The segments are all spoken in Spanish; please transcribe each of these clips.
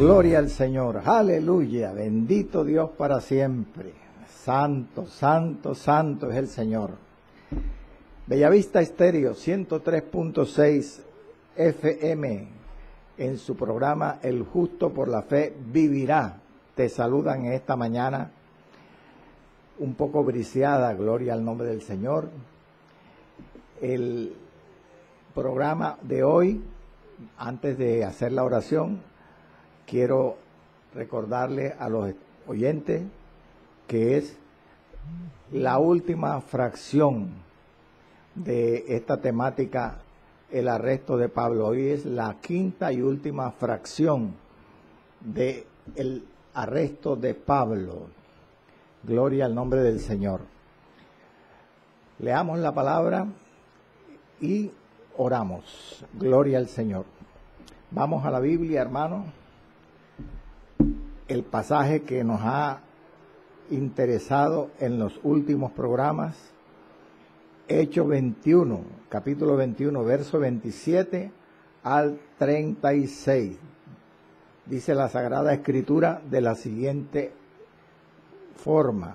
Gloria al Señor, aleluya, bendito Dios para siempre. Santo, santo, santo es el Señor. Bellavista Estéreo 103.6 FM en su programa El Justo por la Fe Vivirá. Te saludan en esta mañana un poco briseada, gloria al nombre del Señor. El programa de hoy, antes de hacer la oración, quiero recordarle a los oyentes que es la última fracción de esta temática, el arresto de Pablo. Hoy es la quinta y última fracción de el arresto de Pablo. Gloria al nombre del Señor. Leamos la palabra y oramos. Gloria al Señor. Vamos a la Biblia, hermano. El pasaje que nos ha interesado en los últimos programas, Hechos 21, capítulo 21, verso 27 al 36. Dice la Sagrada Escritura de la siguiente forma: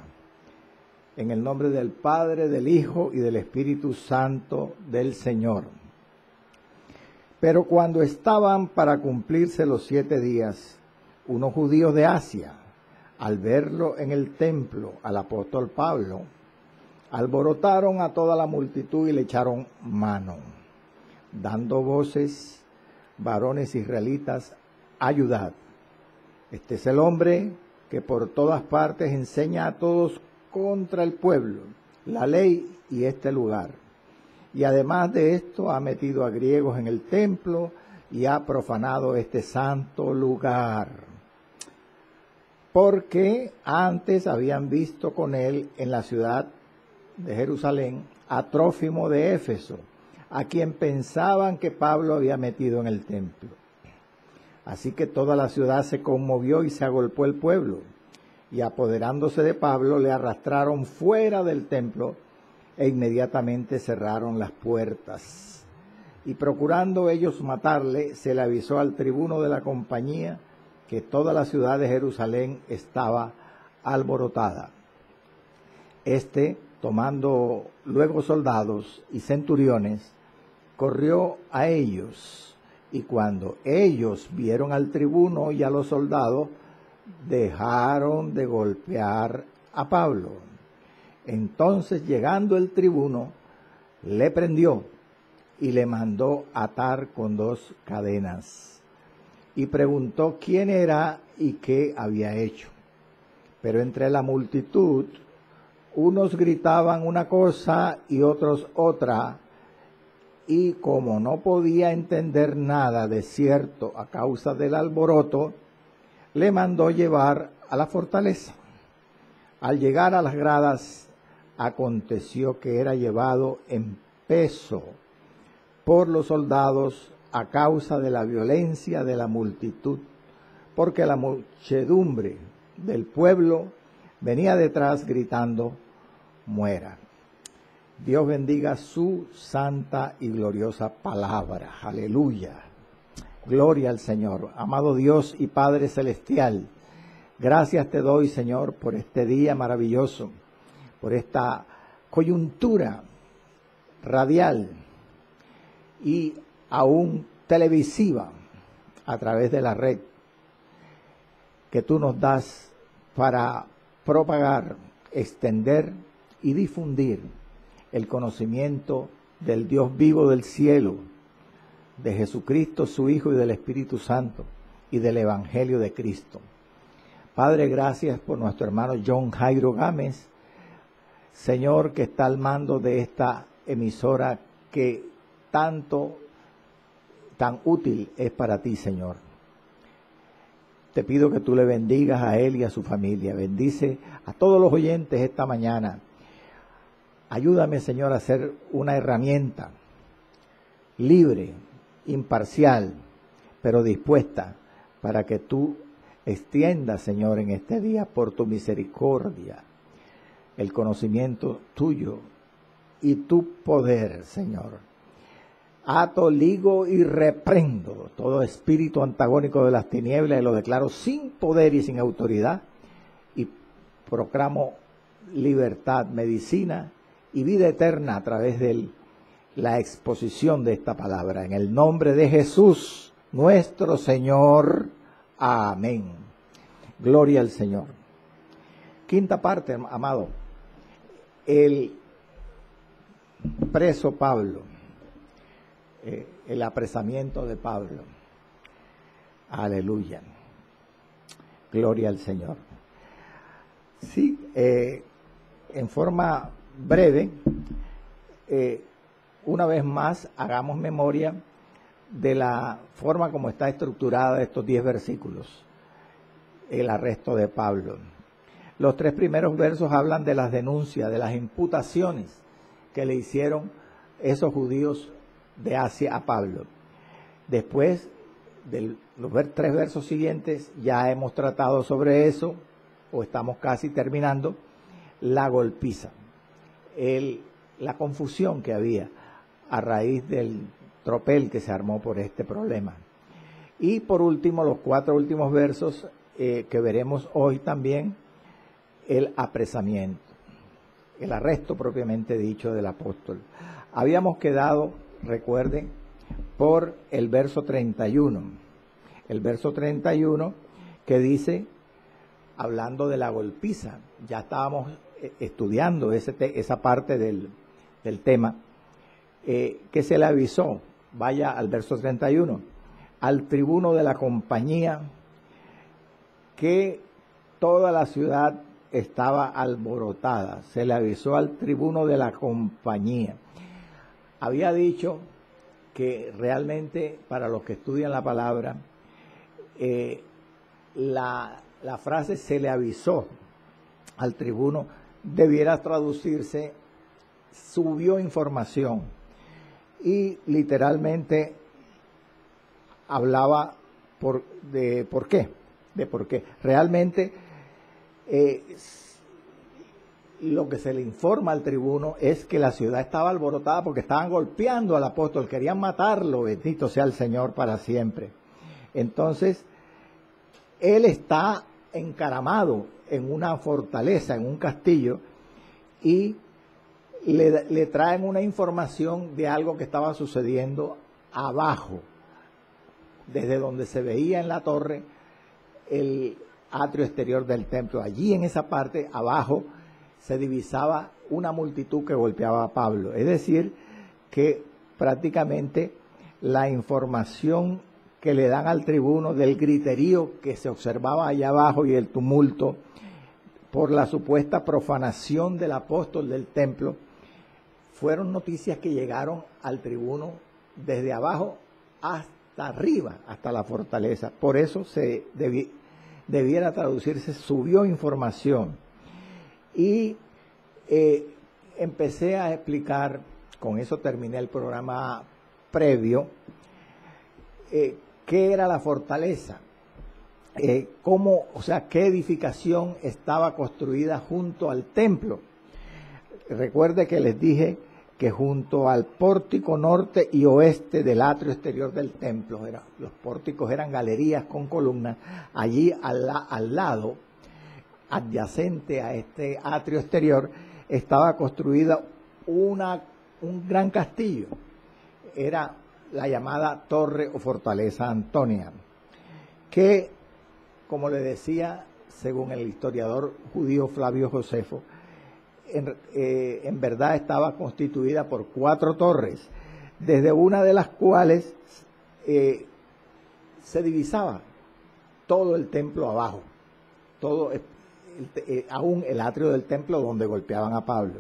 en el nombre del Padre, del Hijo y del Espíritu Santo del Señor. Pero cuando estaban para cumplirse los 7 días, unos judíos de Asia, al verlo en el templo al apóstol Pablo, alborotaron a toda la multitud y le echaron mano, dando voces: varones israelitas, ayudad. Este es el hombre que por todas partes enseña a todos contra el pueblo, la ley y este lugar. Y además de esto ha metido a griegos en el templo y ha profanado este santo lugar. Porque antes habían visto con él en la ciudad de Jerusalén a Trófimo de Éfeso, a quien pensaban que Pablo había metido en el templo. Así que toda la ciudad se conmovió y se agolpó el pueblo, y apoderándose de Pablo le arrastraron fuera del templo e inmediatamente cerraron las puertas. Y procurando ellos matarle, se le avisó al tribuno de la compañía que toda la ciudad de Jerusalén estaba alborotada. Este, tomando luego soldados y centuriones, corrió a ellos, y cuando ellos vieron al tribuno y a los soldados, dejaron de golpear a Pablo. Entonces, llegando el tribuno, le prendió y le mandó atar con 2 cadenas. Y preguntó quién era y qué había hecho. Pero entre la multitud, unos gritaban una cosa y otros otra, y como no podía entender nada de cierto a causa del alboroto, le mandó llevar a la fortaleza. Al llegar a las gradas, aconteció que era llevado en peso por los soldados a causa de la violencia de la multitud, porque la muchedumbre del pueblo venía detrás gritando: muera. Dios bendiga su santa y gloriosa palabra. Aleluya. Gloria al Señor. Amado Dios y Padre Celestial, gracias te doy, Señor, por este día maravilloso, por esta coyuntura radial y aún televisiva a través de la red que tú nos das para propagar, extender y difundir el conocimiento del Dios vivo del cielo, de Jesucristo su Hijo y del Espíritu Santo y del Evangelio de Cristo. Padre, gracias por nuestro hermano John Jairo Gámez, Señor, que está al mando de esta emisora que tan útil es para ti, Señor. Te pido que tú le bendigas a él y a su familia. Bendice a todos los oyentes esta mañana. Ayúdame, Señor, a ser una herramienta libre, imparcial, pero dispuesta para que tú extiendas, Señor, en este día por tu misericordia, el conocimiento tuyo y tu poder, Señor. Ato, ligo y reprendo todo todo espíritu antagónico de las tinieblas y lo declaro sin poder y sin autoridad y proclamo libertad, medicina y vida eterna a través de la exposición de esta palabra. En el nombre de Jesús, nuestro Señor. Amén. Gloria al Señor. Quinta parte, amado. El preso Pablo. El apresamiento de Pablo. Aleluya. Gloria al Señor. Sí, en forma breve, una vez más, hagamos memoria de la forma como está estructurada estos 10 versículos, el arresto de Pablo. Los 3 primeros versos hablan de las denuncias, de las imputaciones que le hicieron esos judíos de Asia a Pablo. Después de los 3 versos siguientes ya hemos tratado sobre eso, o estamos casi terminando, la golpiza, la confusión que había a raíz del tropel que se armó por este problema. Y por último, los 4 últimos versos que veremos hoy también, el apresamiento, el arresto propiamente dicho del apóstol. Habíamos quedado, recuerden, por el verso 31. El verso 31 que dice, hablando de la golpiza, ya estábamos estudiando esa parte del tema, que se le avisó, vaya al verso 31, al tribuno de la compañía, que toda la ciudad estaba alborotada. Se le avisó al tribuno de la compañía. Había dicho que realmente, para los que estudian la palabra, la frase se le avisó al tribuno debiera traducirse subió información, y literalmente hablaba de por qué. Realmente lo que se le informa al tribuno es que la ciudad estaba alborotada porque estaban golpeando al apóstol, querían matarlo, bendito sea el Señor para siempre. Entonces, él está encaramado en una fortaleza, en un castillo, y le traen una información de algo que estaba sucediendo abajo, desde donde se veía en la torre el atrio exterior del templo. Allí en esa parte abajo se divisaba una multitud que golpeaba a Pablo. Es decir, que prácticamente la información que le dan al tribuno del griterío que se observaba allá abajo y el tumulto por la supuesta profanación del apóstol del templo, fueron noticias que llegaron al tribuno desde abajo hasta arriba, hasta la fortaleza. Por eso debiera traducirse, subió información. Y empecé a explicar, con eso terminé el programa previo, qué era la fortaleza, qué edificación estaba construida junto al templo. Recuerde que les dije que junto al pórtico norte y oeste del atrio exterior del templo, los pórticos eran galerías con columnas, allí al lado, adyacente a este atrio exterior, estaba construida un gran castillo. Era la llamada Torre o Fortaleza Antonia, que, como le decía, según el historiador judío Flavio Josefo, en verdad estaba constituida por 4 torres, desde una de las cuales se divisaba todo el templo abajo, aún el atrio del templo donde golpeaban a Pablo.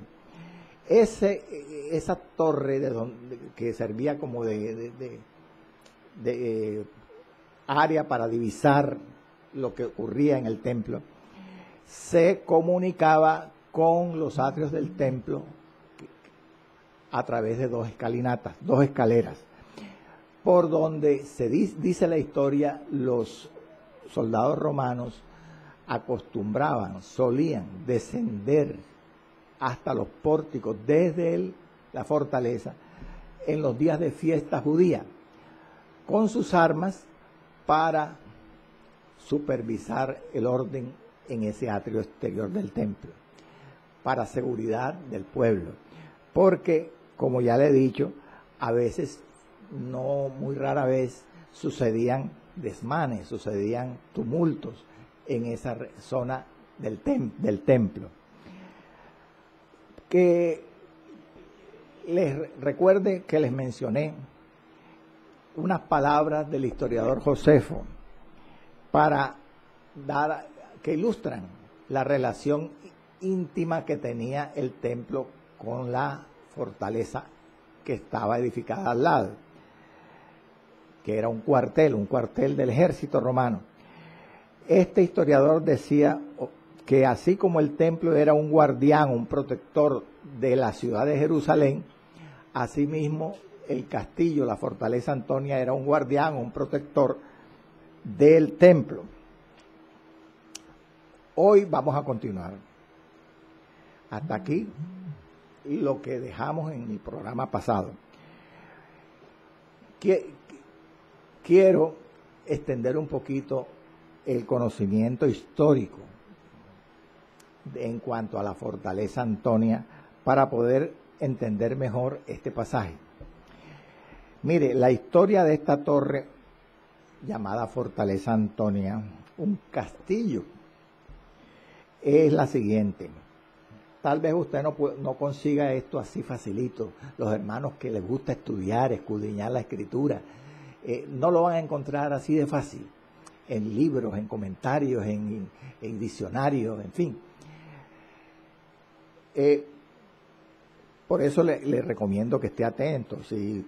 Esa torre que servía como de área para divisar lo que ocurría en el templo, se comunicaba con los atrios del templo a través de 2 escalinatas, 2 escaleras, por donde dice la historia, los soldados romanos solían descender hasta los pórticos desde la fortaleza en los días de fiesta judía, con sus armas para supervisar el orden en ese atrio exterior del templo, para seguridad del pueblo. Porque, como ya le he dicho, a veces, no muy rara vez, sucedían desmanes, sucedían tumultos en esa zona del templo. Que les recuerde que les mencioné unas palabras del historiador Josefo que ilustran la relación íntima que tenía el templo con la fortaleza que estaba edificada al lado, que era un cuartel del ejército romano. Este historiador decía que así como el templo era un guardián, un protector de la ciudad de Jerusalén, asimismo el castillo, la fortaleza Antonia, era un guardián, un protector del templo. Hoy vamos a continuar. Hasta aquí lo que dejamos en el programa pasado. Quiero extender un poquito el conocimiento histórico en cuanto a la fortaleza Antonia para poder entender mejor este pasaje. Mire, la historia de esta torre llamada Fortaleza Antonia, un castillo, es la siguiente. Tal vez usted no consiga esto así facilito. Los hermanos que les gusta estudiar, escudriñar la escritura, no lo van a encontrar así de fácil, en libros, en comentarios, en diccionarios, en fin. Por eso le recomiendo que esté atento. Si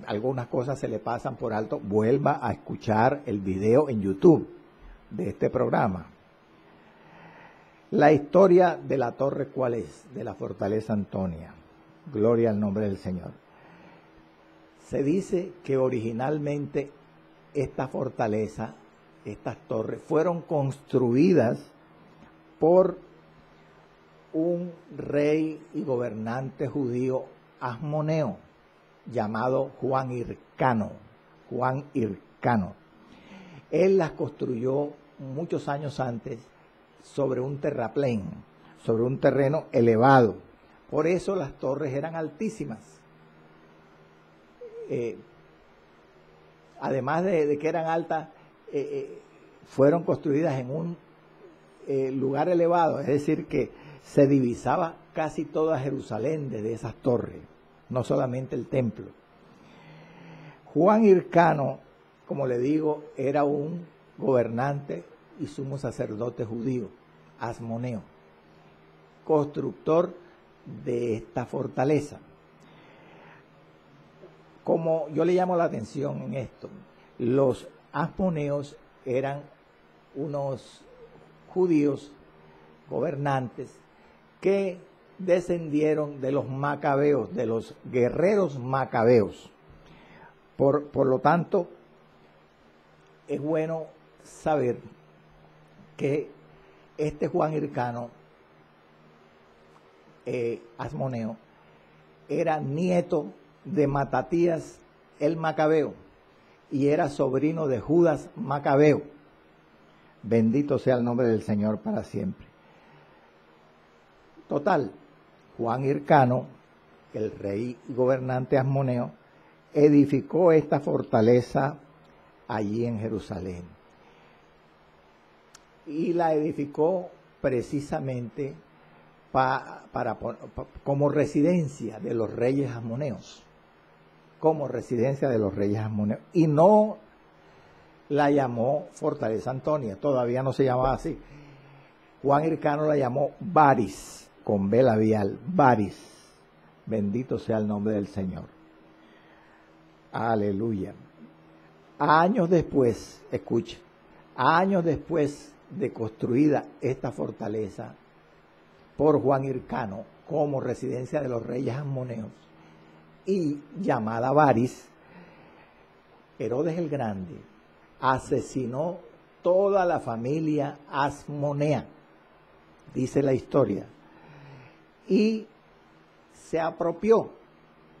algunas cosas se le pasan por alto, vuelva a escuchar el video en YouTube de este programa. La historia de la torre, ¿cuál es? De la fortaleza Antonia. Gloria al nombre del Señor. Se dice que originalmente esta fortaleza, estas torres, fueron construidas por un rey y gobernante judío asmoneo llamado Juan Hircano. Él las construyó muchos años antes sobre un terraplén, sobre un terreno elevado. Por eso las torres eran altísimas. Además de que eran altas, fueron construidas en un lugar elevado, es decir, que se divisaba casi toda Jerusalén desde esas torres, no solamente el templo. Juan Hircano, como le digo, era un gobernante y sumo sacerdote judío, asmoneo, constructor de esta fortaleza. Como yo le llamo la atención en esto, los asmoneos eran unos judíos gobernantes que descendieron de los macabeos, de los guerreros macabeos. Por lo tanto, es bueno saber que este Juan Hircano, asmoneo, era nieto de Matatías el Macabeo y era sobrino de Judas Macabeo. Bendito sea el nombre del Señor para siempre. Total, Juan Hircano, el rey y gobernante asmoneo, edificó esta fortaleza allí en Jerusalén. Y la edificó precisamente como residencia de los reyes asmoneos. Como residencia de los reyes asmoneos. Y no la llamó Fortaleza Antonia, todavía no se llamaba así. Juan Hircano la llamó Baris, con B labial, Baris. Bendito sea el nombre del Señor. Aleluya. Años después, escuche, años después de construida esta fortaleza por Juan Hircano como residencia de los reyes asmoneos y llamada Baris, Herodes el Grande asesinó toda la familia asmonea, dice la historia, y se apropió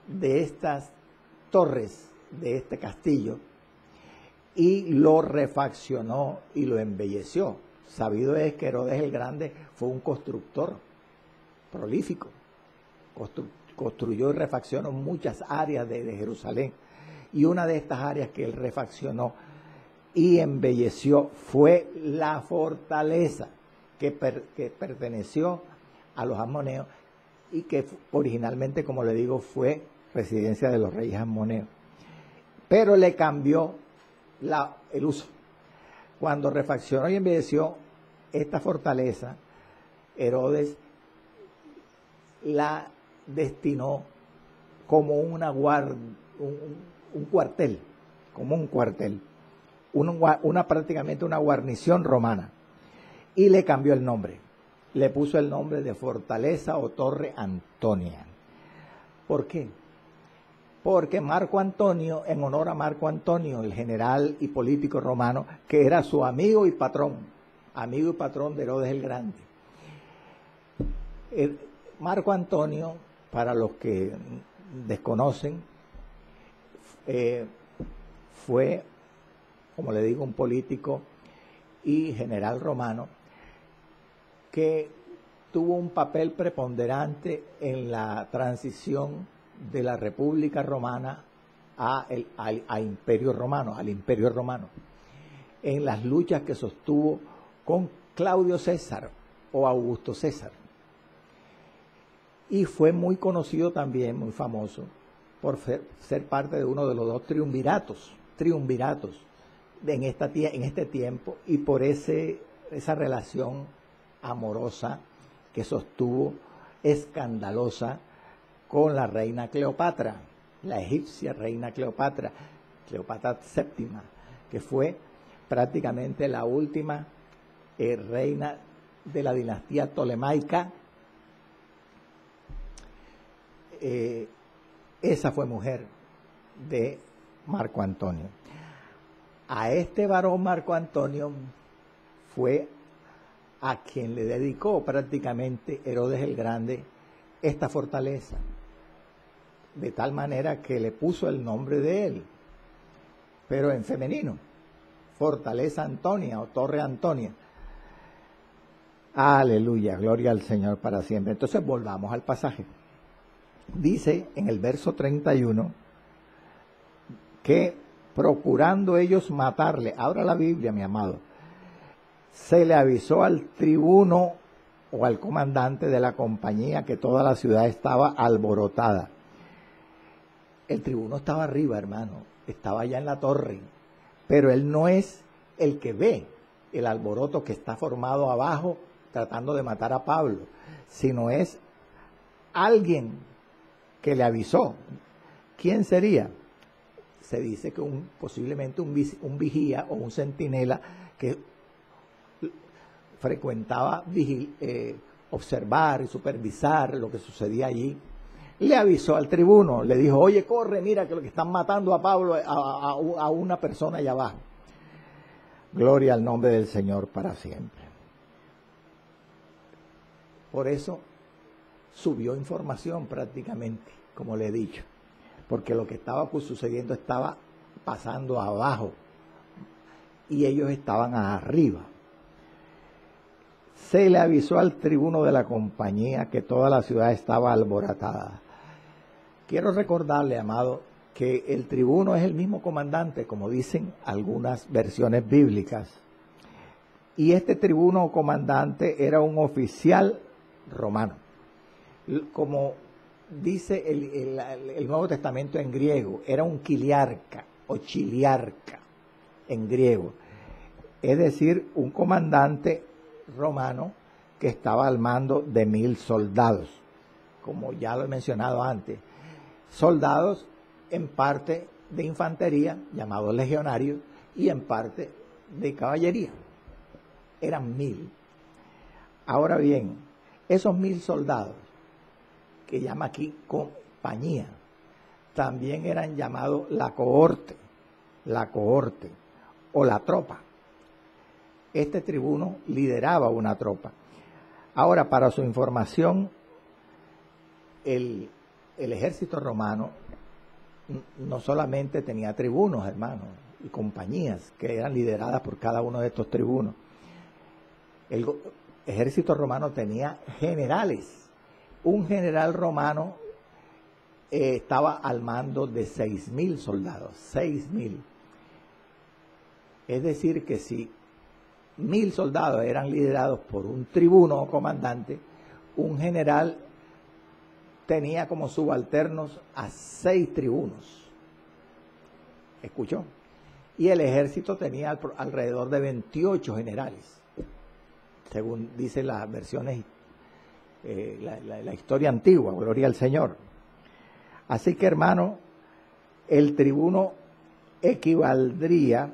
de estas torres, de este castillo, y lo refaccionó y lo embelleció. Sabido es que Herodes el Grande fue un constructor prolífico, construyó y refaccionó muchas áreas de Jerusalén, y una de estas áreas que él refaccionó y embelleció fue la fortaleza que perteneció a los ammoneos y que originalmente, como le digo, fue residencia de los reyes ammoneos, pero le cambió el uso. Cuando refaccionó y embelleció esta fortaleza, Herodes la destinó como un cuartel, prácticamente una guarnición romana, y le cambió el nombre. Le puso el nombre de Fortaleza o Torre Antonia. ¿Por qué? Porque Marco Antonio, en honor a Marco Antonio, el general y político romano, que era su amigo y patrón de Herodes el Grande. Marco Antonio, para los que desconocen, fue, como le digo, un político y general romano que tuvo un papel preponderante en la transición de la República Romana al Imperio Romano, en las luchas que sostuvo con Claudio César o Augusto César. Y fue muy conocido también, muy famoso, por ser parte de uno de los dos triunviratos en este tiempo, y por esa relación amorosa que sostuvo, escandalosa, con la reina Cleopatra, la egipcia reina Cleopatra VII, que fue prácticamente la última reina de la dinastía tolemaica. Esa fue mujer de Marco Antonio. A este varón Marco Antonio fue a quien le dedicó prácticamente Herodes el Grande esta fortaleza, de tal manera que le puso el nombre de él, pero en femenino, Fortaleza Antonia o Torre Antonia. Aleluya, gloria al Señor para siempre. Entonces volvamos al pasaje. Dice en el verso 31 que procurando ellos matarle, abra la Biblia, mi amado, se le avisó al tribuno o al comandante de la compañía que toda la ciudad estaba alborotada. El tribuno estaba arriba, hermano, estaba allá en la torre, pero él no es el que ve el alboroto que está formado abajo tratando de matar a Pablo, sino es alguien que le avisó. ¿Quién sería? Se dice que posiblemente un vigía o un centinela que frecuentaba observar y supervisar lo que sucedía allí. Le avisó al tribuno, le dijo: oye, corre, mira que lo que están matando a Pablo, a una persona allá abajo. Gloria al nombre del Señor para siempre. Por eso subió información prácticamente, como le he dicho, porque lo que estaba sucediendo estaba pasando abajo y ellos estaban arriba. Se le avisó al tribuno de la compañía que toda la ciudad estaba alborotada. Quiero recordarle, amado, que el tribuno es el mismo comandante, como dicen algunas versiones bíblicas. Y este tribuno o comandante era un oficial romano. Como dice el Nuevo Testamento en griego, era un quiliarca o chiliarca en griego. Es decir, un comandante romano que estaba al mando de 1000 soldados, como ya lo he mencionado antes. Soldados en parte de infantería, llamados legionarios, y en parte de caballería. Eran 1000. Ahora bien, esos 1000 soldados, que llama aquí compañía, también eran llamados la cohorte o la tropa. Este tribuno lideraba una tropa. Ahora, para su información, el ejército romano no solamente tenía tribunos, hermanos, y compañías que eran lideradas por cada uno de estos tribunos. El ejército romano tenía generales. Un general romano estaba al mando de 6.000 soldados, 6.000. Es decir, que si 1.000 soldados eran liderados por un tribuno o comandante, un general tenía como subalternos a 6 tribunos. ¿Escuchó? Y el ejército tenía alrededor de 28 generales, según dicen las versiones, la historia antigua, gloria al Señor. Así que, hermano, el tribuno equivaldría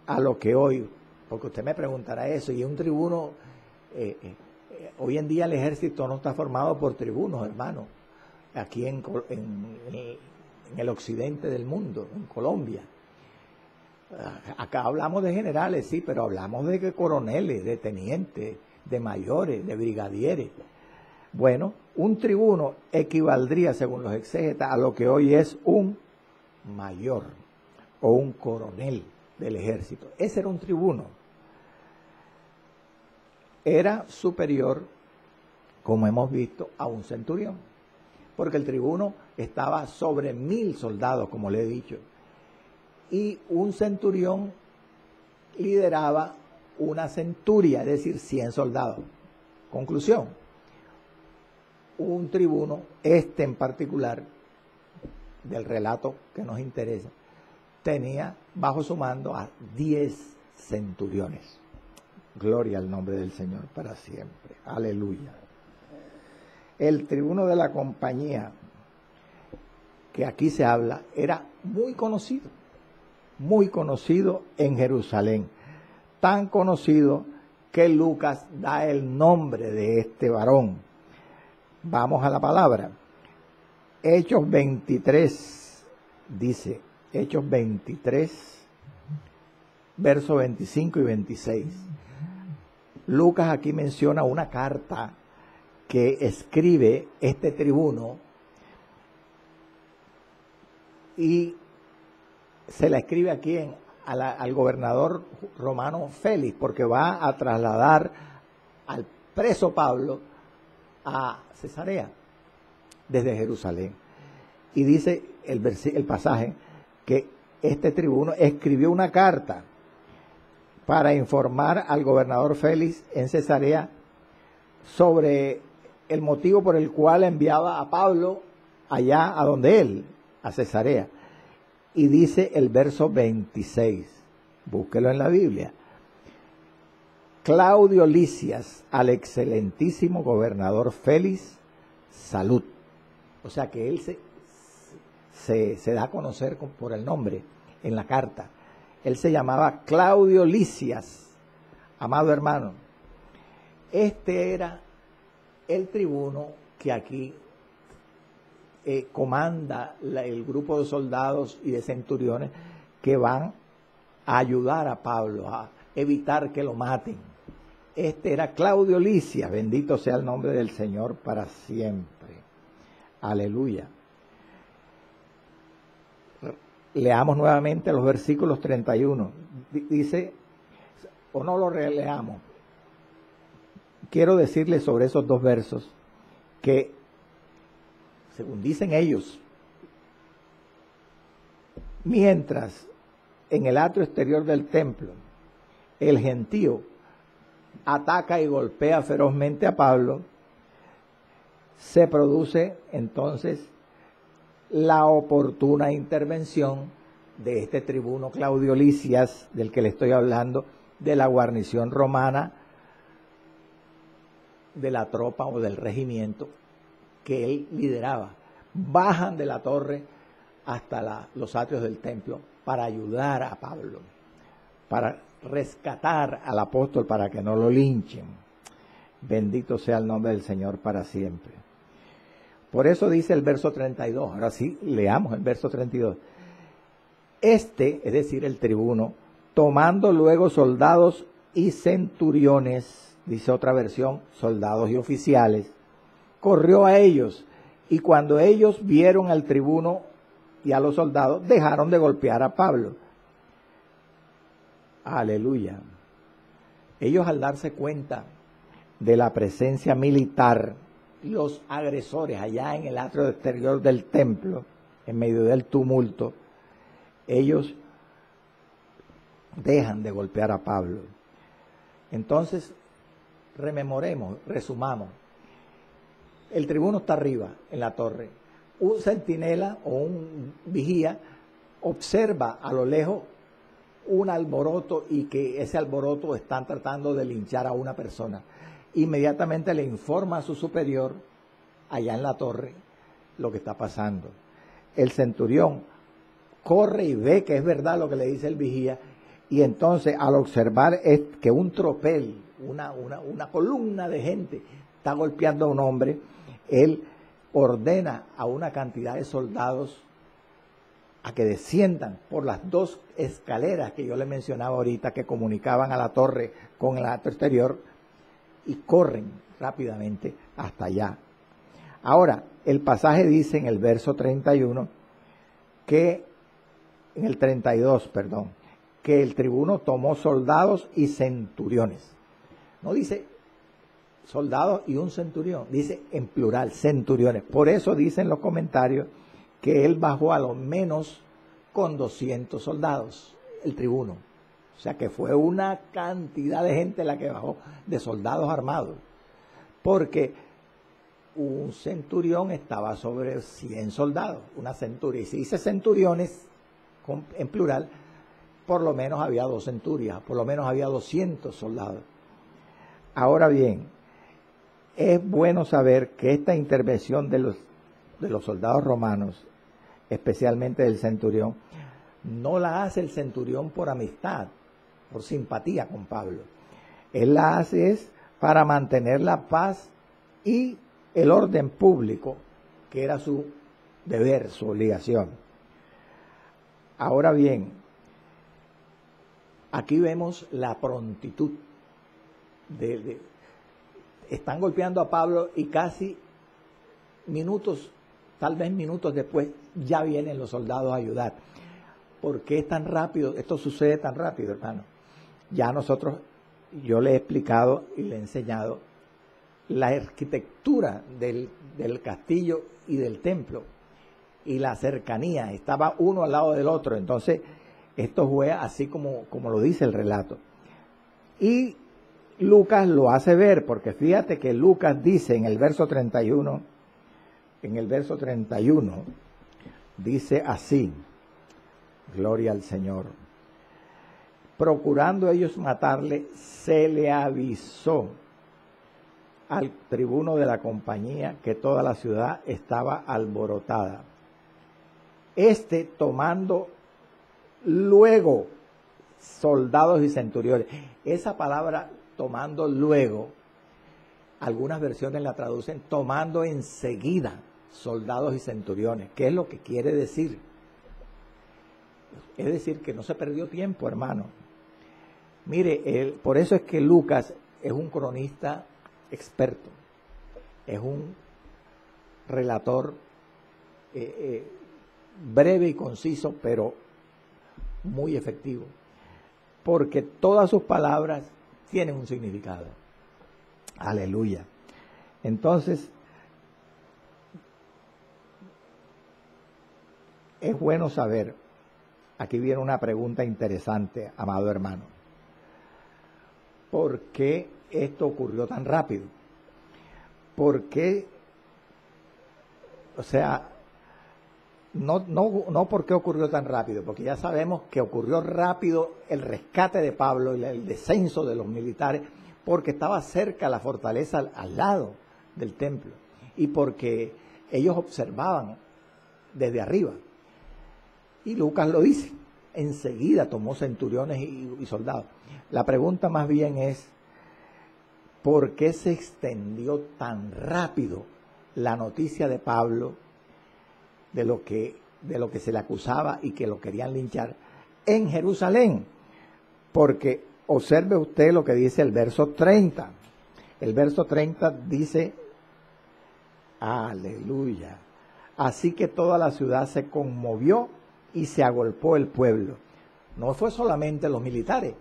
a lo que hoy, porque usted me preguntará eso, y un tribuno, hoy en día el ejército no está formado por tribunos, hermano, aquí en el occidente del mundo, en Colombia. Acá hablamos de generales, sí, pero hablamos de coroneles, de tenientes, de mayores, de brigadieres. Bueno, un tribuno equivaldría, según los exégetas, a lo que hoy es un mayor o un coronel del ejército. Ese era un tribuno. Era superior, como hemos visto, a un centurión, porque el tribuno estaba sobre 1.000 soldados, como le he dicho, y un centurión lideraba una centuria, es decir, 100 soldados. Conclusión: un tribuno, este en particular, del relato que nos interesa, tenía bajo su mando a 10 centuriones. Gloria al nombre del Señor para siempre. Aleluya. El tribuno de la compañía que aquí se habla era muy conocido en Jerusalén. Tan conocido que Lucas da el nombre de este varón. Vamos a la palabra. Hechos 23, dice, Hechos 23, versos 25 y 26. Lucas aquí menciona una carta que escribe este tribuno y se la escribe aquí al gobernador romano Félix, porque va a trasladar al preso Pablo a Cesarea desde Jerusalén. Y dice el pasaje que este tribuno escribió una carta para informar al gobernador Félix en Cesarea sobre el motivo por el cual enviaba a Pablo allá a donde él, a Cesarea. Y dice el verso 26, búsquelo en la Biblia: Claudio Lisias, al excelentísimo gobernador Félix, salud. O sea que él se da a conocer por el nombre en la carta. Él se llamaba Claudio Lisias, amado hermano. Este era el tribuno que aquí comanda el grupo de soldados y de centuriones que van a ayudar a Pablo, a evitar que lo maten. Este era Claudio Lisias, bendito sea el nombre del Señor para siempre. Aleluya. Leamos nuevamente los versículos 31. Dice, o no lo releamos. Quiero decirles sobre esos dos versos que, según dicen ellos, mientras en el atrio exterior del templo el gentío ataca y golpea ferozmente a Pablo, se produce entonces la oportuna intervención de este tribuno Claudio Lisias, del que le estoy hablando, de la guarnición romana, de la tropa o del regimiento que él lideraba. Bajan de la torre hasta los atrios del templo para ayudar a Pablo, para rescatar al apóstol, para que no lo linchen. Bendito sea el nombre del Señor para siempre. Por eso dice el verso 32. Ahora sí, leamos el verso 32. Este, es decir, el tribuno, tomando luego soldados y centuriones, dice otra versión, soldados y oficiales, corrió a ellos, y cuando ellos vieron al tribuno y a los soldados, dejaron de golpear a Pablo. Aleluya. Ellos, al darse cuenta de la presencia militar, los agresores allá en el atrio exterior del templo, en medio del tumulto, ellos dejan de golpear a Pablo. Entonces, resumamos. El tribuno está arriba, en la torre. Un centinela o un vigía observa a lo lejos un alboroto y que ese alboroto están tratando de linchar a una persona. Inmediatamente le informa a su superior, allá en la torre, lo que está pasando. El centurión corre y ve que es verdad lo que le dice el vigía, y entonces al observar que un tropel, una columna de gente está golpeando a un hombre, él ordena a una cantidad de soldados a que desciendan por las dos escaleras que yo le mencionaba ahorita, que comunicaban a la torre con el atrio exterior, y corren rápidamente hasta allá. Ahora, el pasaje dice en el verso 31 que, en el 32, perdón, que el tribuno tomó soldados y centuriones. No dice soldados y un centurión, dice en plural, centuriones. Por eso dicen los comentarios que él bajó a lo menos con 200 soldados, el tribuno. O sea que fue una cantidad de gente la que bajó, de soldados armados. Porque un centurión estaba sobre 100 soldados, una centuria. Y si dice centuriones, en plural, por lo menos había 2 centurias, por lo menos había 200 soldados. Ahora bien, es bueno saber que esta intervención de los soldados romanos, especialmente del centurión, no la hace el centurión por amistad, por simpatía con Pablo. Él la hace es para mantener la paz y el orden público, que era su deber, su obligación. Ahora bien, aquí vemos la prontitud están golpeando a Pablo y casi minutos, tal vez minutos después, ya vienen los soldados a ayudar. ¿Por qué es tan rápido? Esto sucede tan rápido, hermano. Ya yo le he explicado y le he enseñado la arquitectura del castillo y del templo y la cercanía. Estaba uno al lado del otro. Entonces, esto fue así como lo dice el relato. Y Lucas lo hace ver, porque fíjate que Lucas dice en el verso 31, dice así, gloria al Señor. Procurando ellos matarle, se le avisó al tribuno de la compañía que toda la ciudad estaba alborotada. Tomando luego soldados y centuriones. Esa palabra tomando luego, algunas versiones la traducen tomando enseguida soldados y centuriones. ¿Qué es lo que quiere decir? Es decir, que no se perdió tiempo, hermano. Mire, por eso es que Lucas es un cronista experto, es un relator breve y conciso, pero muy efectivo, porque todas sus palabras tienen un significado. Aleluya. Entonces, es bueno saber, aquí viene una pregunta interesante, amado hermano. ¿Por qué esto ocurrió tan rápido? ¿Por qué? O sea, no por qué ocurrió tan rápido, porque ya sabemos que ocurrió rápido el rescate de Pablo y el descenso de los militares, porque estaba cerca la fortaleza al lado del templo y porque ellos observaban desde arriba. Y Lucas lo dice, enseguida tomó centuriones y soldados. La pregunta más bien es, ¿por qué se extendió tan rápido la noticia de Pablo de lo que se le acusaba y que lo querían linchar en Jerusalén? Porque observe usted lo que dice el verso 30. El verso 30 dice, aleluya, así que toda la ciudad se conmovió y se agolpó el pueblo. No fue solamente los militares,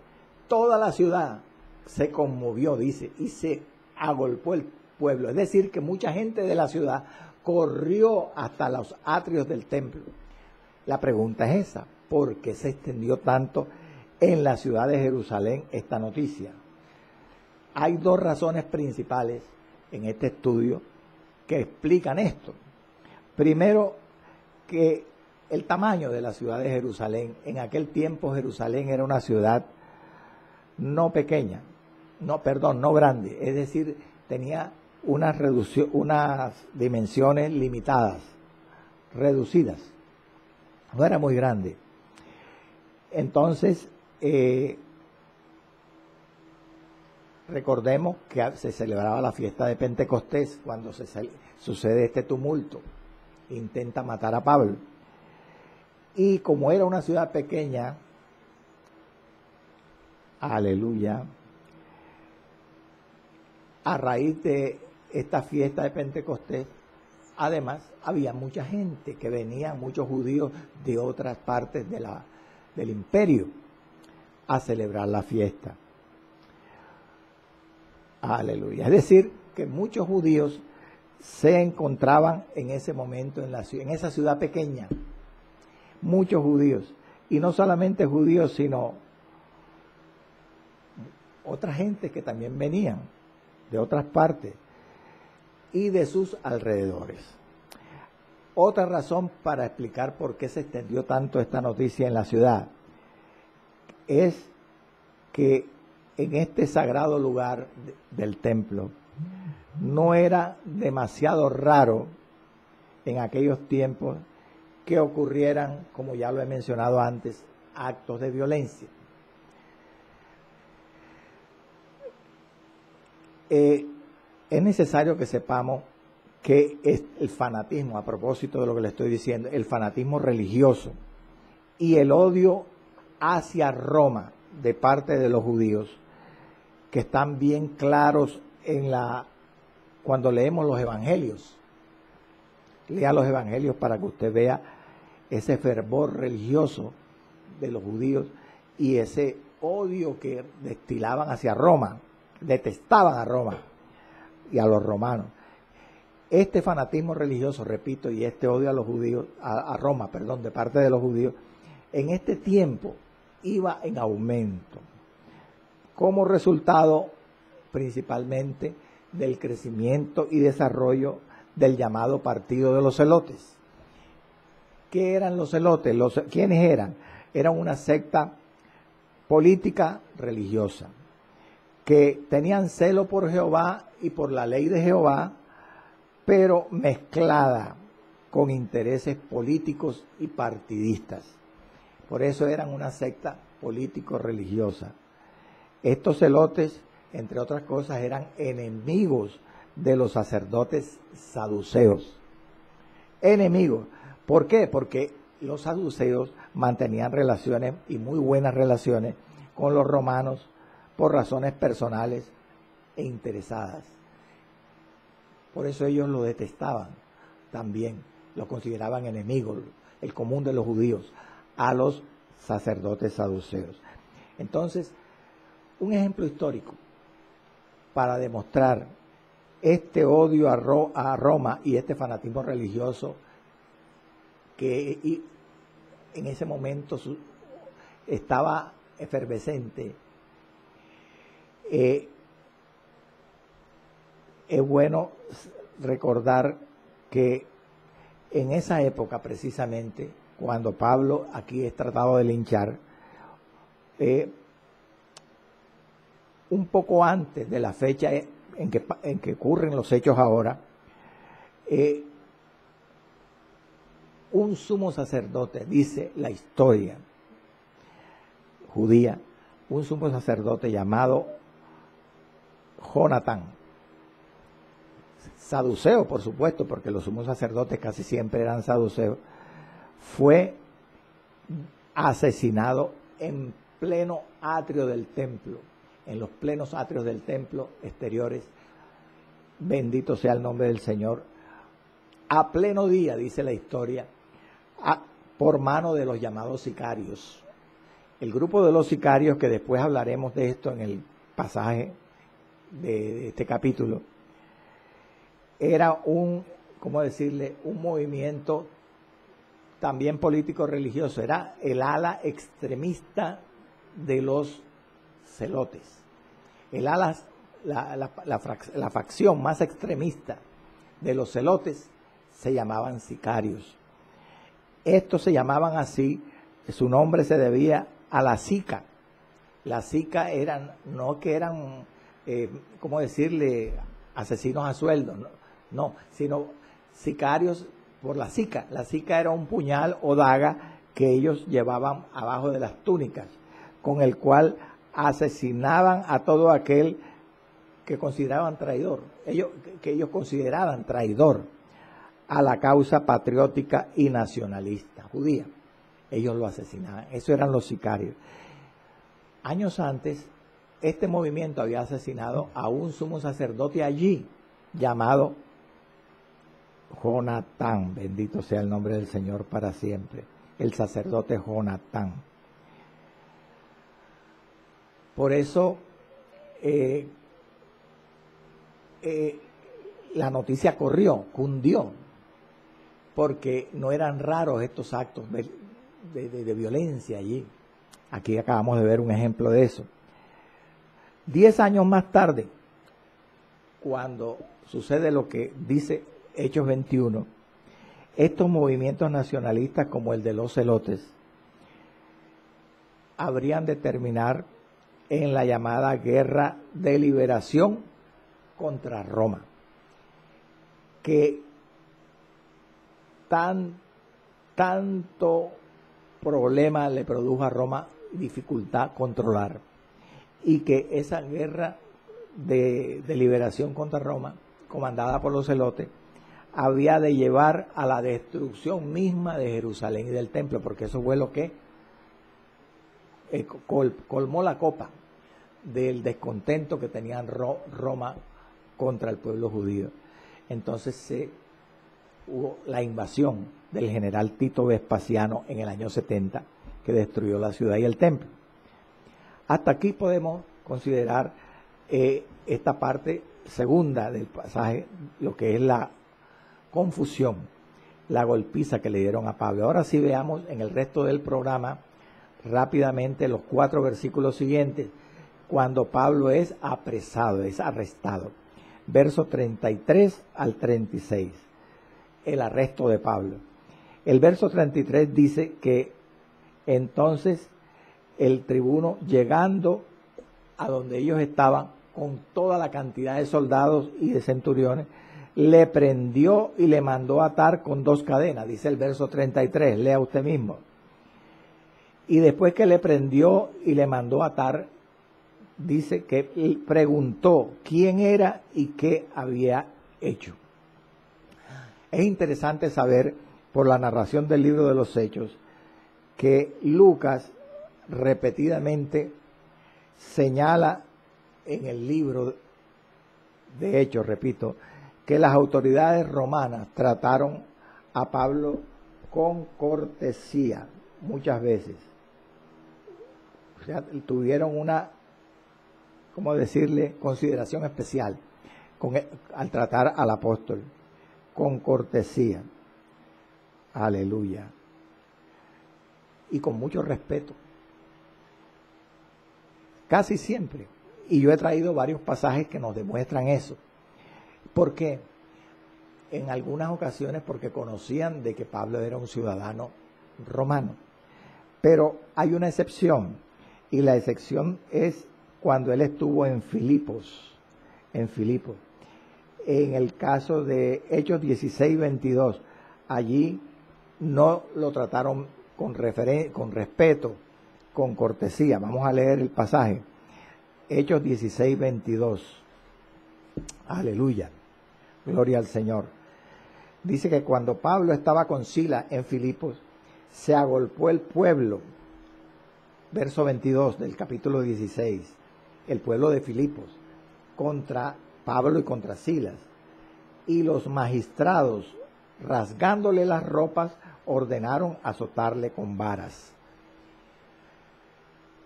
toda la ciudad se conmovió, dice, y se agolpó el pueblo. Es decir, que mucha gente de la ciudad corrió hasta los atrios del templo. La pregunta es esa: ¿por qué se extendió tanto en la ciudad de Jerusalén esta noticia? Hay dos razones principales en este estudio que explican esto. Primero, que el tamaño de la ciudad de Jerusalén. En aquel tiempo Jerusalén era una ciudad no pequeña, no grande, es decir, tenía unas dimensiones limitadas, reducidas, no era muy grande. Entonces, recordemos que se celebraba la fiesta de Pentecostés cuando sucede este tumulto, intenta matar a Pablo. Y como era una ciudad pequeña, aleluya, a raíz de esta fiesta de Pentecostés, además había mucha gente que venía, muchos judíos de otras partes del imperio a celebrar la fiesta. Aleluya. Es decir, que muchos judíos se encontraban en ese momento en esa ciudad pequeña. Muchos judíos, y no solamente judíos, sino otra gente que también venían de otras partes y de sus alrededores. Otra razón para explicar por qué se extendió tanto esta noticia en la ciudad es que en este sagrado lugar del templo no era demasiado raro en aquellos tiempos que ocurrieran, como ya lo he mencionado antes, actos de violencia. Es necesario que sepamos que es el fanatismo, a propósito de lo que le estoy diciendo, el fanatismo religioso y el odio hacia Roma de parte de los judíos, que están bien claros cuando leemos los evangelios. Lea los evangelios para que usted vea ese fervor religioso de los judíos y ese odio que destilaban hacia Roma, detestaban a Roma y a los romanos. Este fanatismo religioso, repito, y este odio a los judíos, a Roma, perdón, de parte de los judíos, en este tiempo iba en aumento, como resultado principalmente del crecimiento y desarrollo del llamado Partido de los Zelotes. ¿Qué eran los zelotes? ¿Quiénes eran? Eran una secta política religiosa que tenían celo por Jehová y por la ley de Jehová, pero mezclada con intereses políticos y partidistas. Por eso eran una secta político-religiosa. Estos zelotes, entre otras cosas, eran enemigos de los sacerdotes saduceos. Enemigos. ¿Por qué? Porque los saduceos mantenían relaciones, y muy buenas relaciones, con los romanos por razones personales e interesadas. Por eso ellos lo detestaban también, lo consideraban enemigos, el común de los judíos, a los sacerdotes saduceos. Entonces, un ejemplo histórico para demostrar este odio a Roma y este fanatismo religioso que en ese momento estaba efervescente. Es bueno recordar que en esa época precisamente, cuando Pablo aquí es tratado de linchar, un poco antes de la fecha en que ocurren los hechos ahora, un sumo sacerdote, dice la historia judía, un sumo sacerdote llamado Jonatán, saduceo por supuesto, porque los sumos sacerdotes casi siempre eran saduceos, fue asesinado en pleno atrio del templo, en los plenos atrios del templo exteriores, bendito sea el nombre del Señor, a pleno día, dice la historia, por mano de los llamados sicarios. El grupo de los sicarios, que después hablaremos de esto en el pasaje de este capítulo, era ¿cómo decirle?, un movimiento también político-religioso, era el ala extremista de los celotes. El ala, la facción más extremista de los celotes se llamaban sicarios. Estos se llamaban así, su nombre se debía a la sica. Las sicas no que eran, ¿cómo decirle?, asesinos a sueldo, no, sino sicarios por la sica. La sica era un puñal o daga que ellos llevaban abajo de las túnicas, con el cual asesinaban a todo aquel que consideraban traidor, que ellos consideraban traidor a la causa patriótica y nacionalista judía. Ellos lo asesinaban. Eso eran los sicarios. Años antes, este movimiento había asesinado a un sumo sacerdote allí, llamado Jonatán. Bendito sea el nombre del Señor para siempre. El sacerdote Jonatán. Por eso, la noticia cundió, porque no eran raros estos actos de violencia allí. Aquí acabamos de ver un ejemplo de eso. 10 años más tarde, cuando sucede lo que dice Hechos 21, estos movimientos nacionalistas como el de los celotes habrían de terminar en la llamada Guerra de Liberación contra Roma, que tanto problema le produjo a Roma, dificultad controlar, y que esa guerra de liberación contra Roma, comandada por los celotes, había de llevar a la destrucción misma de Jerusalén y del templo, porque eso fue lo que colmó la copa del descontento que tenían Roma contra el pueblo judío. Entonces hubo la invasión del general Tito Vespasiano en el año 70, que destruyó la ciudad y el templo. Hasta aquí podemos considerar esta parte segunda del pasaje, lo que es la confusión, la golpiza que le dieron a Pablo. Ahora sí veamos en el resto del programa rápidamente los 4 versículos siguientes, cuando Pablo es apresado, es arrestado. Verso 33 al 36, el arresto de Pablo. El verso 33 dice que entonces el tribuno, llegando a donde ellos estaban con toda la cantidad de soldados y de centuriones, le prendió y le mandó atar con 2 cadenas, dice el verso 33, lea usted mismo. Y después que le prendió y le mandó atar, dice que preguntó quién era y qué había hecho. Es interesante saber, por la narración del libro de los Hechos, que Lucas repetidamente señala en el libro de Hechos, repito, que las autoridades romanas trataron a Pablo con cortesía muchas veces. O sea, tuvieron una, ¿cómo decirle?, consideración especial al tratar al apóstol con cortesía. Aleluya. Y con mucho respeto. Casi siempre. Y yo he traído varios pasajes que nos demuestran eso. ¿Por qué? En algunas ocasiones porque conocían de que Pablo era un ciudadano romano. Pero hay una excepción. Y la excepción es cuando él estuvo en Filipos. En Filipos. En el caso de Hechos 16:22, allí no lo trataron con respeto, con cortesía. Vamos a leer el pasaje. Hechos 16:22. Aleluya. Gloria al Señor. Dice que cuando Pablo estaba con Silas en Filipos, se agolpó el pueblo. Verso 22 del capítulo 16. El pueblo de Filipos contra Pablo y contra Silas. Y los magistrados, rasgándole las ropas, ordenaron azotarle con varas.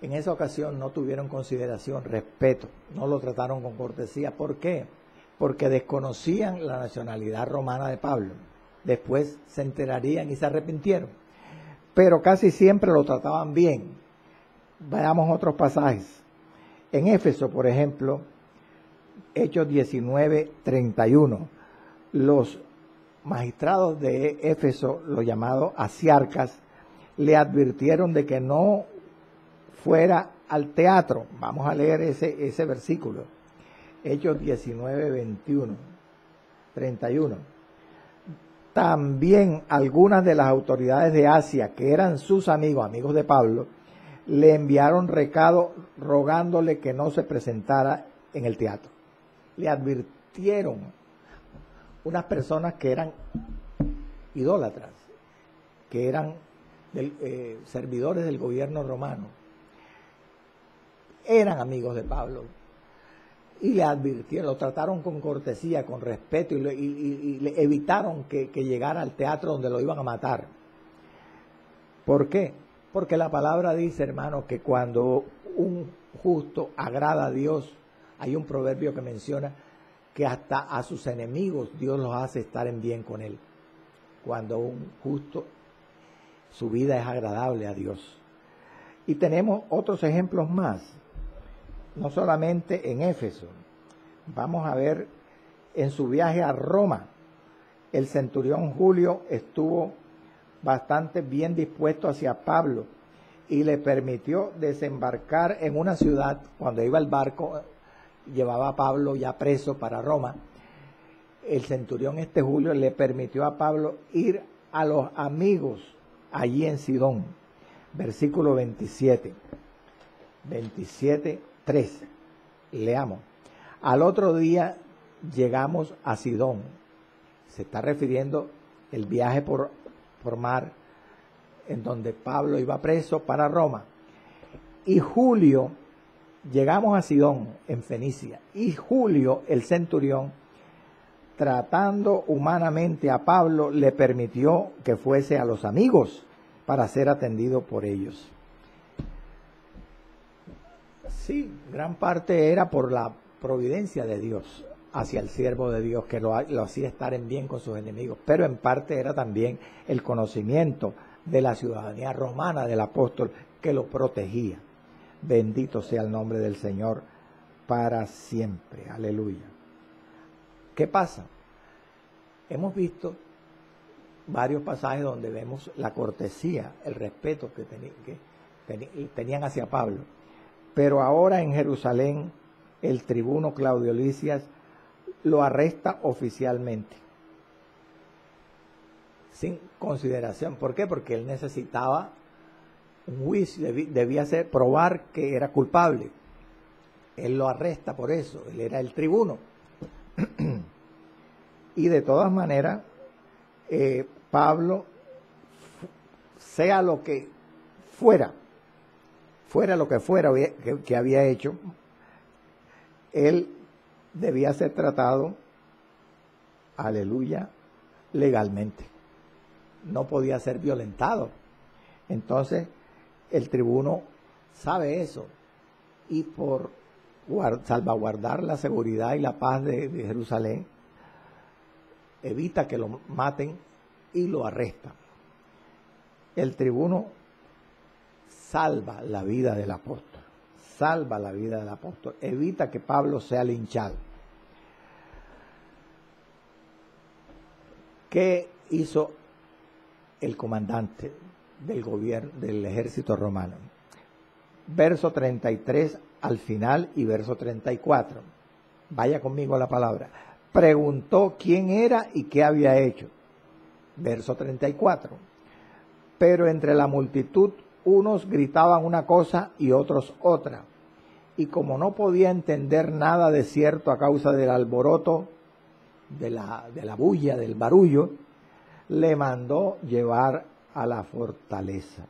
En esa ocasión no tuvieron consideración, respeto, no lo trataron con cortesía. ¿Por qué? Porque desconocían la nacionalidad romana de Pablo. Después se enterarían y se arrepintieron. Pero casi siempre lo trataban bien. Veamos otros pasajes. En Éfeso, por ejemplo, Hechos 19:31, los magistrados de Éfeso, los llamados asiarcas, le advirtieron de que no fuera al teatro. Vamos a leer ese versículo. Hechos 19:31. También algunas de las autoridades de Asia, que eran sus amigos de Pablo, le enviaron recado rogándole que no se presentara en el teatro. Le advirtieron unas personas que eran idólatras, que eran servidores del gobierno romano, eran amigos de Pablo, y le advirtieron, lo trataron con cortesía, con respeto, y le evitaron que llegara al teatro donde lo iban a matar. ¿Por qué? Porque la palabra dice, hermano, que cuando un justo agrada a Dios, hay un proverbio que menciona que hasta a sus enemigos Dios los hace estar en bien con él. Cuando un justo, su vida es agradable a Dios. Y tenemos otros ejemplos más, no solamente en Éfeso. Vamos a ver, en su viaje a Roma, el centurión Julio estuvo bastante bien dispuesto hacia Pablo y le permitió desembarcar en una ciudad. Cuando iba el barco, llevaba a Pablo ya preso para Roma. El centurión Julio le permitió a Pablo ir a los amigos allí en Sidón. Versículo 27:3. Leamos. Al otro día llegamos a Sidón. Se está refiriendo el viaje por mar en donde Pablo iba preso para Roma. Y Julio, llegamos a Sidón, en Fenicia, y Julio, el centurión, tratando humanamente a Pablo, le permitió que fuese a los amigos para ser atendido por ellos. Sí, gran parte era por la providencia de Dios hacia el siervo de Dios, que lo hacía estar en bien con sus enemigos, pero en parte era también el conocimiento de la ciudadanía romana del apóstol que lo protegía. Bendito sea el nombre del Señor para siempre. Aleluya. ¿Qué pasa? Hemos visto varios pasajes donde vemos la cortesía, el respeto que tenían hacia Pablo. Pero ahora en Jerusalén, el tribuno Claudio Lisias lo arresta oficialmente, sin consideración. ¿Por qué? Porque él necesitaba un juicio, debía probar que era culpable. Él lo arresta por eso, él era el tribuno. Y de todas maneras, Pablo, sea lo que fuera lo que fuera que había hecho, él debía ser tratado, aleluya, legalmente. No podía ser violentado. Entonces, el tribuno sabe eso, y por salvaguardar la seguridad y la paz de Jerusalén, evita que lo maten y lo arresta. El tribuno salva la vida del apóstol, evita que Pablo sea linchado. ¿Qué hizo el comandante del gobierno, del ejército romano? Verso 33 al final y verso 34. Vaya conmigo a la palabra. Preguntó quién era y qué había hecho. Verso 34. Pero entre la multitud unos gritaban una cosa y otros otra. Y como no podía entender nada de cierto a causa del alboroto, de la bulla, del barullo, le mandó llevar a la fortaleza.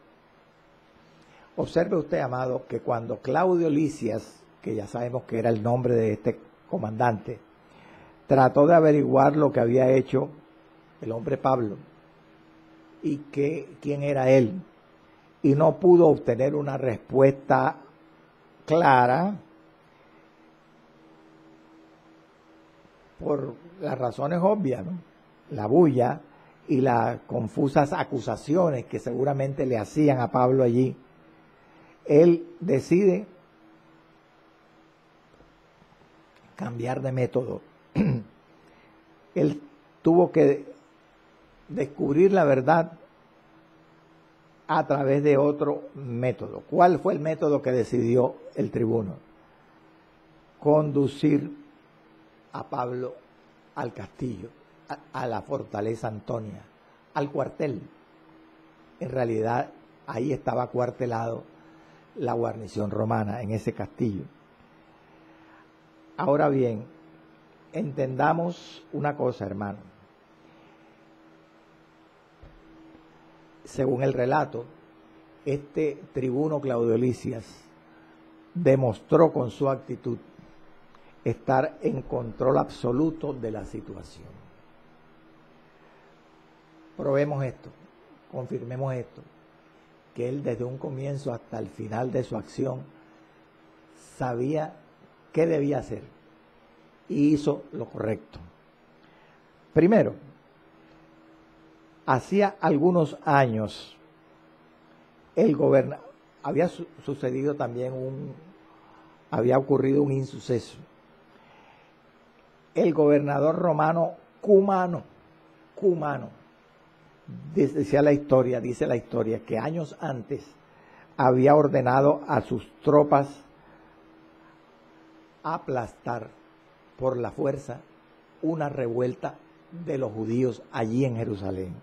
Observe usted, amado, que cuando Claudio Lisias, que ya sabemos que era el nombre de este comandante, trató de averiguar lo que había hecho el hombre Pablo y quién era él, y no pudo obtener una respuesta clara por las razones obvias, ¿no? La bulla y las confusas acusaciones que seguramente le hacían a Pablo allí. Él decide cambiar de método. Él tuvo que descubrir la verdad a través de otro método. ¿Cuál fue el método que decidió el tribuno? Conducir a Pablo al castillo, a la fortaleza Antonia, al cuartel. En realidad, ahí estaba cuartelado la guarnición romana, en ese castillo. Ahora bien, entendamos una cosa, hermano. Según el relato, este tribuno Claudio Lisias demostró con su actitud estar en control absoluto de la situación. Probemos esto, confirmemos esto, que él desde un comienzo hasta el final de su acción sabía qué debía hacer y hizo lo correcto. Primero, hacía algunos años había sucedido también había ocurrido un insuceso. El gobernador romano Cumano, dice la historia, que años antes había ordenado a sus tropas aplastar por la fuerza una revuelta de los judíos allí en Jerusalén.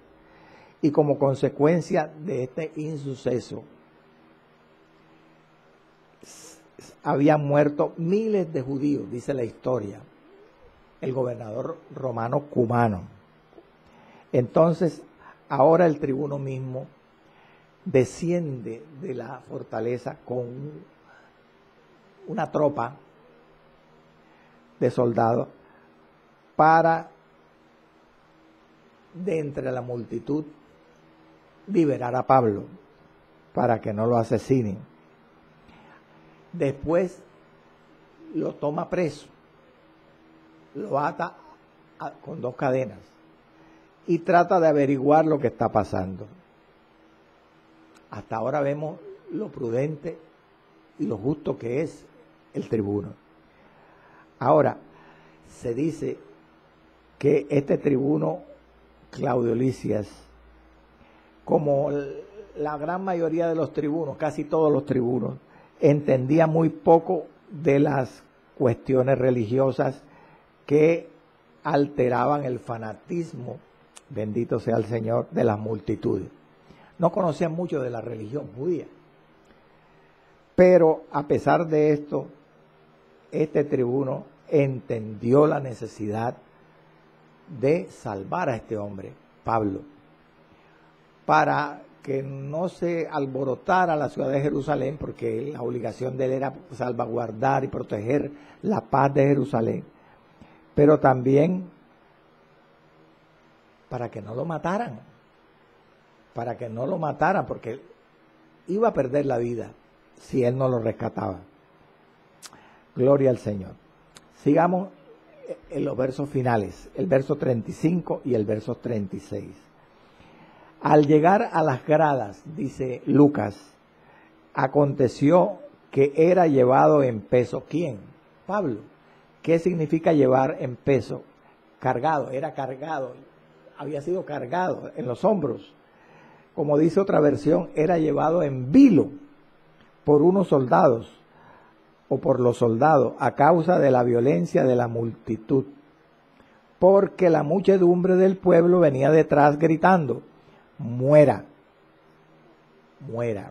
Y como consecuencia de este insuceso, habían muerto miles de judíos, dice la historia, el gobernador romano Cumano. Entonces, ahora el tribuno mismo desciende de la fortaleza con una tropa de soldados para, de entre la multitud, liberar a Pablo para que no lo asesinen. Después lo toma preso, lo ata con 2 cadenas y trata de averiguar lo que está pasando. Hasta ahora vemos lo prudente y lo justo que es el tribuno. Ahora, se dice que este tribuno Claudio Lisias, como la gran mayoría de los tribunos, casi todos los tribunos, entendía muy poco de las cuestiones religiosas que alteraban el fanatismo, bendito sea el Señor, de las multitudes. No conocían mucho de la religión judía. Pero a pesar de esto, este tribuno entendió la necesidad de salvar a este hombre, Pablo, para que no se alborotara la ciudad de Jerusalén, porque la obligación de él era salvaguardar y proteger la paz de Jerusalén, pero también para que no lo mataran, porque él iba a perder la vida si él no lo rescataba. Gloria al Señor. Sigamos en los versos finales, el verso 35 y el verso 36. Al llegar a las gradas, dice Lucas, aconteció que era llevado en peso. ¿Quién? Pablo. ¿Qué significa llevar en peso? Cargado, era cargado, había sido cargado en los hombros. Como dice otra versión, era llevado en vilo por unos soldados o por los soldados a causa de la violencia de la multitud, porque la muchedumbre del pueblo venía detrás gritando: muera, muera.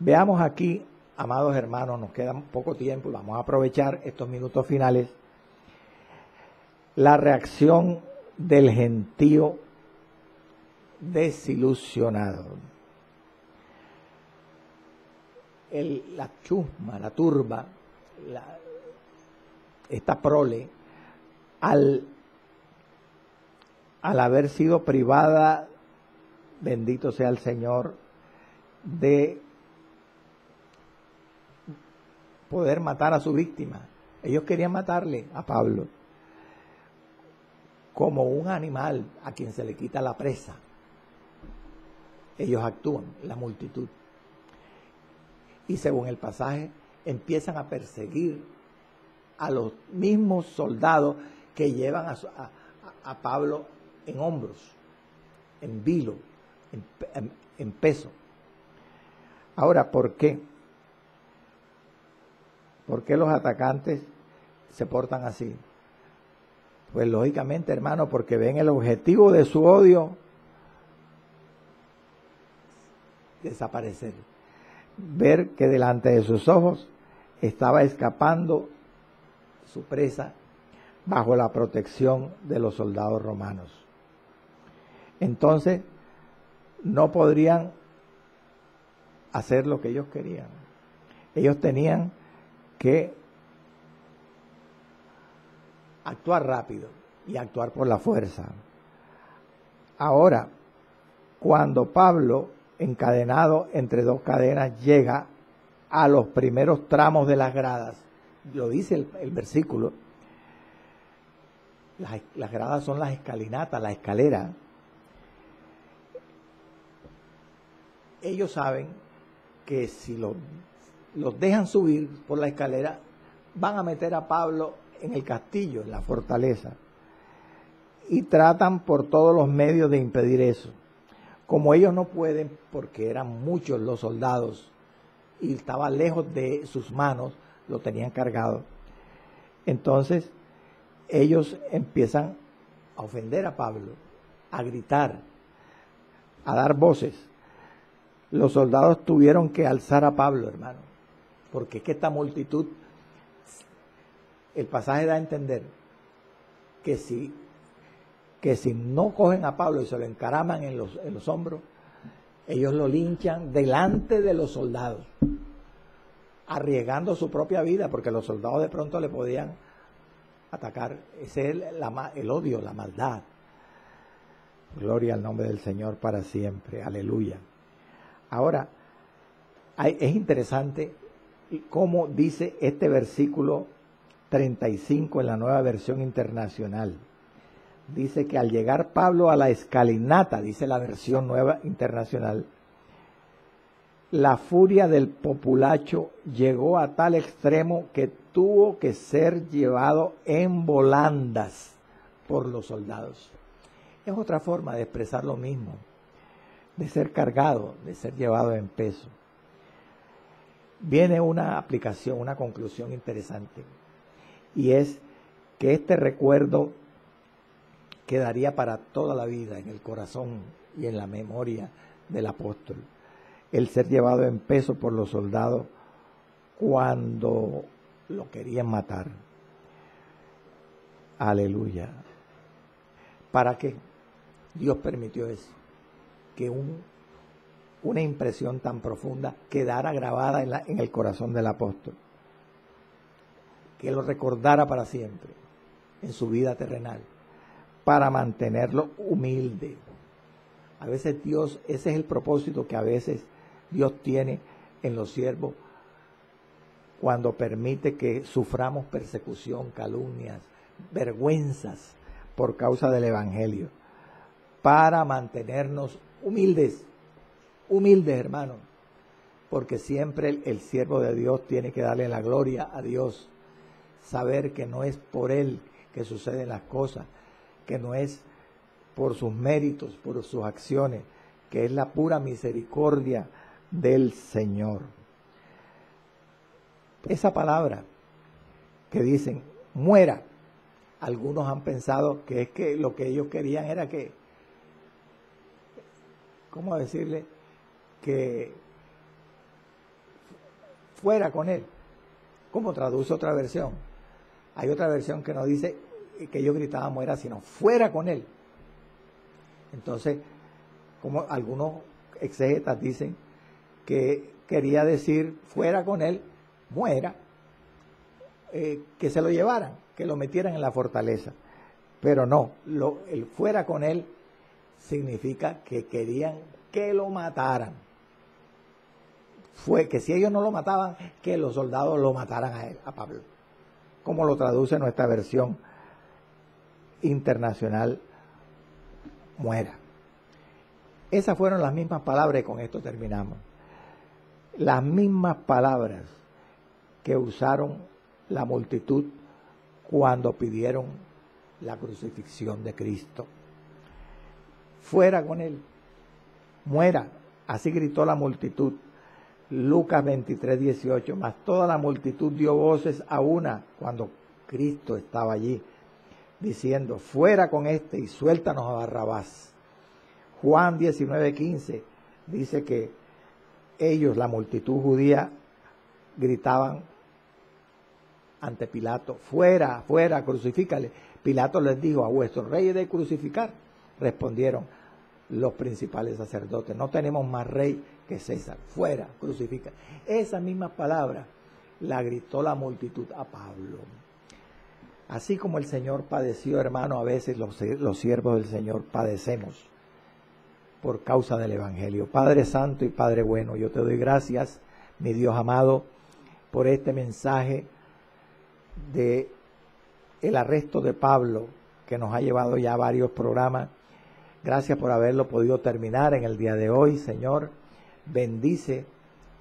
Veamos aquí, amados hermanos, nos queda poco tiempo y vamos a aprovechar estos minutos finales, la reacción del gentío desilusionado. La chusma, la turba, esta prole, al haber sido privada, bendito sea el Señor, de poder matar a su víctima. Ellos querían matarle a Pablo como un animal a quien se le quita la presa. Ellos actúan, la multitud. Y según el pasaje, empiezan a perseguir a los mismos soldados que llevan a Pablo en hombros, en vilo, en peso. Ahora, ¿por qué? ¿Por qué los atacantes se portan así? Pues lógicamente, hermano, porque ven el objetivo de su odio desaparecer. Ver que delante de sus ojos estaba escapando su presa bajo la protección de los soldados romanos. Entonces, no podrían hacer lo que ellos querían. Ellos tenían que actuar rápido y actuar por la fuerza. Ahora, cuando Pablo, encadenado entre dos cadenas, llega a los primeros tramos de las gradas, lo dice el versículo, las gradas son las escalinatas, la escalera. Ellos saben que si los dejan subir por la escalera, van a meter a Pablo en el castillo, en la fortaleza, y tratan por todos los medios de impedir eso. Como ellos no pueden, porque eran muchos los soldados y estaba lejos de sus manos, lo tenían cargado. Entonces ellos empiezan a ofender a Pablo, a gritar, a dar voces. Los soldados tuvieron que alzar a Pablo, hermano, porque es que esta multitud, el pasaje da a entender que si no cogen a Pablo y se lo encaraman en los hombros, ellos lo linchan delante de los soldados, arriesgando su propia vida, porque los soldados de pronto le podían atacar. Ese es el odio, la maldad. Gloria al nombre del Señor para siempre. Aleluya. Ahora, es interesante cómo dice este versículo 35 en la Nueva Versión Internacional. Dice que al llegar Pablo a la escalinata, dice la versión Nueva Internacional, la furia del populacho llegó a tal extremo que tuvo que ser llevado en volandas por los soldados. Es otra forma de expresar lo mismo, de ser cargado, de ser llevado en peso. Viene una aplicación, una conclusión interesante, y es que este recuerdo quedaría para toda la vida en el corazón y en la memoria del apóstol. El ser llevado en peso por los soldados cuando lo querían matar. Aleluya. ¿Para qué Dios permitió eso? Que una impresión tan profunda quedara grabada en el corazón del apóstol. Que lo recordara para siempre en su vida terrenal, para mantenerlo humilde. A veces Dios, ese es el propósito que a veces Dios tiene en los siervos cuando permite que suframos persecución, calumnias, vergüenzas por causa del Evangelio, para mantenernos humildes, hermanos, porque siempre el siervo de Dios tiene que darle la gloria a Dios, saber que no es por él que suceden las cosas, que no es por sus méritos, por sus acciones, que es la pura misericordia del Señor. Esa palabra que dicen, muera, algunos han pensado que es que lo que ellos querían era que, ¿cómo decirle? Que fuera con él. ¿Cómo traduce otra versión? Hay otra versión que no dice que ellos gritaban muera, sino fuera con él. Entonces, como algunos exegetas dicen que quería decir fuera con él, muera, que se lo llevaran, que lo metieran en la fortaleza. Pero no, el fuera con él significa que querían que lo mataran. fue que si ellos no lo mataban, que los soldados lo mataran a él, a Pablo, como lo traduce nuestra versión internacional, muera. Esas fueron las mismas palabras, y con esto terminamos. Las mismas palabras que usaron la multitud cuando pidieron la crucifixión de Cristo. Fuera con él, muera. Así gritó la multitud. Lucas 23:18, mas toda la multitud dio voces a una cuando Cristo estaba allí, diciendo, fuera con este y suéltanos a Barrabás. Juan 19:15 dice que ellos, la multitud judía, gritaban ante Pilato, fuera, fuera, crucifícale. Pilato les dijo, a vuestros reyes de crucificar. Respondieron los principales sacerdotes, no tenemos más rey que César, fuera, crucifica. Esa misma palabra la gritó la multitud a Pablo. Así como el Señor padeció, hermano, a veces los siervos del Señor padecemos por causa del Evangelio. Padre Santo y Padre bueno, yo te doy gracias, mi Dios amado, por este mensaje de el arresto de Pablo, que nos ha llevado ya a varios programas. Gracias por haberlo podido terminar en el día de hoy, Señor. Bendice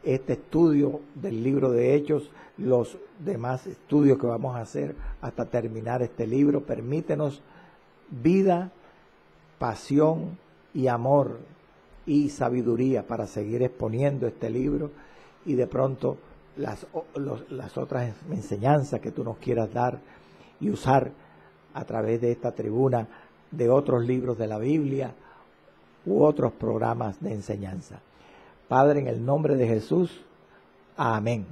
este estudio del libro de Hechos, los demás estudios que vamos a hacer hasta terminar este libro. Permítenos vida, pasión y amor y sabiduría para seguir exponiendo este libro y de pronto las otras enseñanzas que tú nos quieras dar y usar a través de esta tribuna de otros libros de la Biblia u otros programas de enseñanza. Padre, en el nombre de Jesús, amén.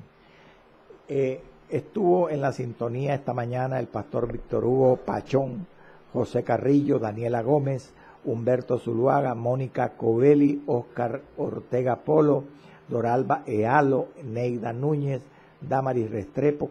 Estuvo en la sintonía esta mañana el pastor Víctor Hugo Pachón, José Carrillo, Daniela Gómez, Humberto Zuluaga, Mónica Covelli, Oscar Ortega Polo, Doralba Ealo, Neida Núñez, Damaris Restrepo,